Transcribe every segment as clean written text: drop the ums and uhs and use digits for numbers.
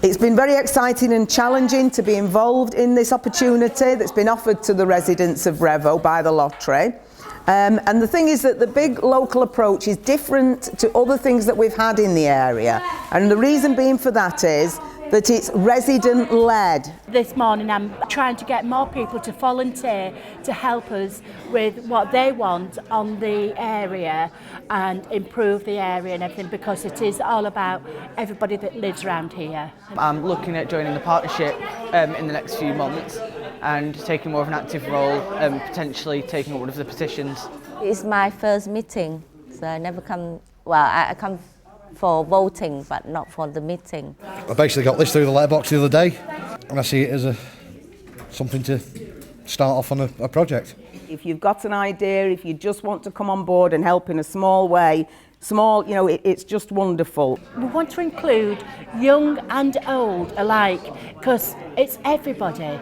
It's been very exciting and challenging to be involved in this opportunity that's been offered to the residents of Revo by the lottery. And the thing is that the big local approach is different to other things that we've had in the area. And the reason being for that is that it's resident-led. This morning I'm trying to get more people to volunteer to help us with what they want on the area and improve the area and everything, because it is all about everybody that lives around here. I'm looking at joining the partnership in the next few months and taking more of an active role, potentially taking up one of the petitions. It's my first meeting, so I never come, well, I come for voting, but not for the meeting. I basically got this through the letterbox the other day, and I see it as something to start off on a project. If you've got an idea, if you just want to come on board and help in a small way, it's just wonderful. We want to include young and old alike, because it's everybody.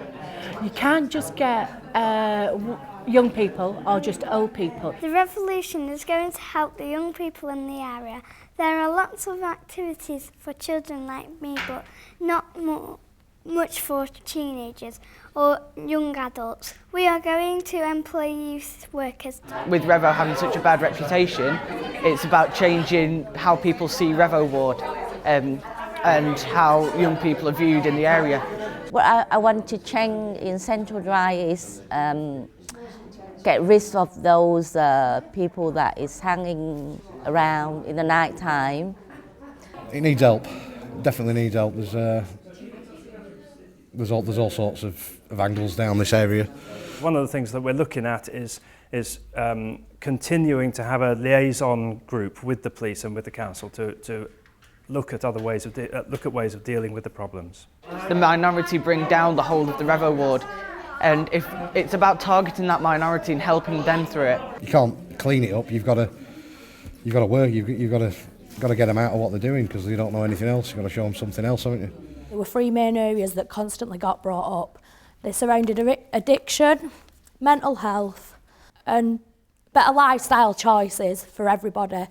You can't just get young people or just old people. The Revoelution is going to help the young people in the area. There are lots of activities for children like me, but not much for teenagers or young adults. We are going to employ youth workers. With Revo having such a bad reputation, it's about changing how people see Revo Ward and how young people are viewed in the area. What I want to change in Central Drive is get rid of those people that is hanging around in the night time. It needs help, definitely needs help. There's all sorts of angles down this area. One of the things that we're looking at is continuing to have a liaison group with the police and with the council to look at other ways of dealing with the problems. The minority bring down the whole of the Revo Ward, and if it's about targeting that minority and helping them through it. You can't clean it up. You've got to work. You've got to get them out of what they're doing, because they don't know anything else. You've got to show them something else, haven't you? There were three main areas that constantly got brought up. They surrounded addiction, mental health, and better lifestyle choices for everybody.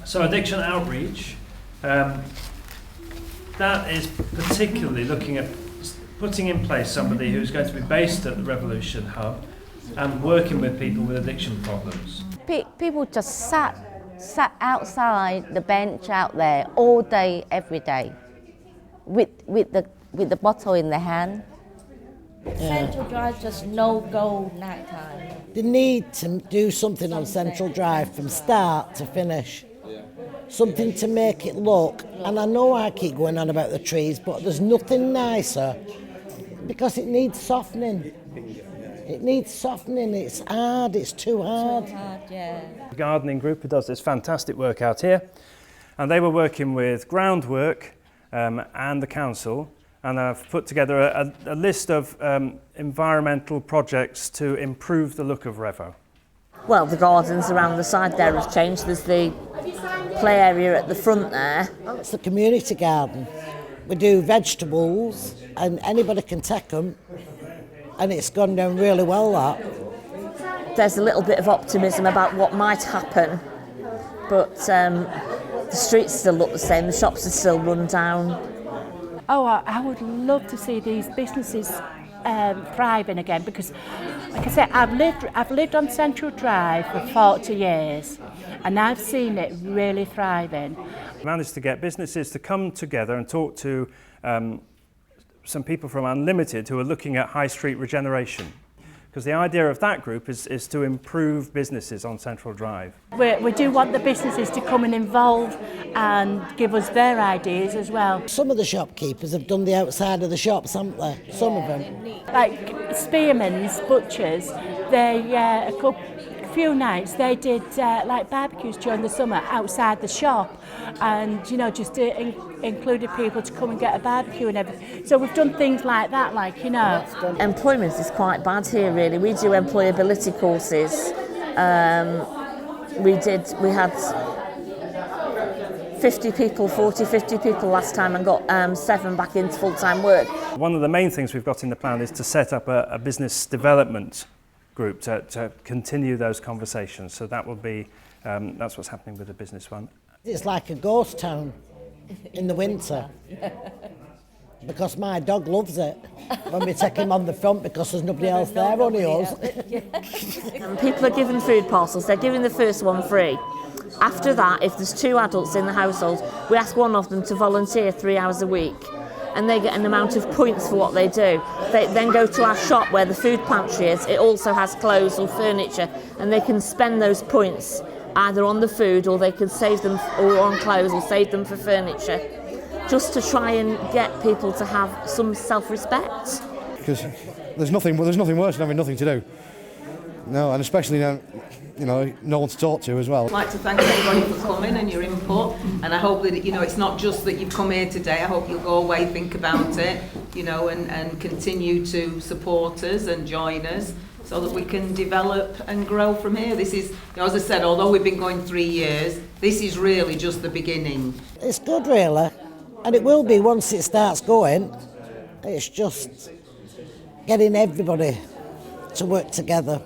So addiction outreach, that is particularly looking at putting in place somebody who's going to be based at the Revoelution Hub and working with people with addiction problems. People just sat outside the bench out there all day, every day, with the bottle in their hand. Central Drive just no-go night time. They need to do something on Central Drive from start to finish. Something to make it look, and I know I keep going on about the trees, but there's nothing nicer, because it needs softening. It needs softening. It's hard. It's too hard. Yeah. The gardening group who does this fantastic work out here, and they were working with Groundwork and the council, and I've put together a list of environmental projects to improve the look of Revo. Well, the gardens around the side there have changed. There's the play area at the front there. It's the community garden. We do vegetables, and anybody can take them, and it's gone down really well, that. There's a little bit of optimism about what might happen, but the streets still look the same, the shops are still run down. Oh, I would love to see these businesses thriving again, because, like I said, I've lived on Central Drive for 40 years, and I've seen it really thriving. We managed to get businesses to come together and talk to some people from Unlimited who are looking at high street regeneration, because the idea of that group is to improve businesses on Central Drive. We do want the businesses to come and involve and give us their ideas as well. Some of the shopkeepers have done the outside of the shops, haven't they? Some of them. Like Spearman's Butchers, they a few nights they did like barbecues during the summer outside the shop, and just included people to come and get a barbecue and everything. So we've done things like that, Employment is quite bad here, really. We do employability courses. We had 50 people last time, and got 7 back into full-time work. One of the main things we've got in the plan is to set up a business development group to continue those conversations. So that will be, that's what's happening with the business one. It's like a ghost town in the winter. because my dog loves it. When we take him on the front because there's nobody else there, only us. And people are given food parcels. They're giving the first one free. After that, if there's 2 adults in the household, we ask one of them to volunteer 3 hours a week, and they get an amount of points for what they do. They then go to our shop where the food pantry is. It also has clothes or furniture, and they can spend those points either on the food, or they can save them, or on clothes, or save them for furniture, just to try and get people to have some self-respect. Because there's nothing worse than having nothing to do. No, and especially now, you know, no one to talk to as well. I'd like to thank everybody for coming and your input, and I hope that, you know, it's not just that you've come here today. I hope you'll go away, think about it, you know, and continue to support us and join us, so that we can develop and grow from here. This is, you know, as I said, although we've been going 3 years, this is really just the beginning. It's good, really, and it will be once it starts going. It's just getting everybody to work together.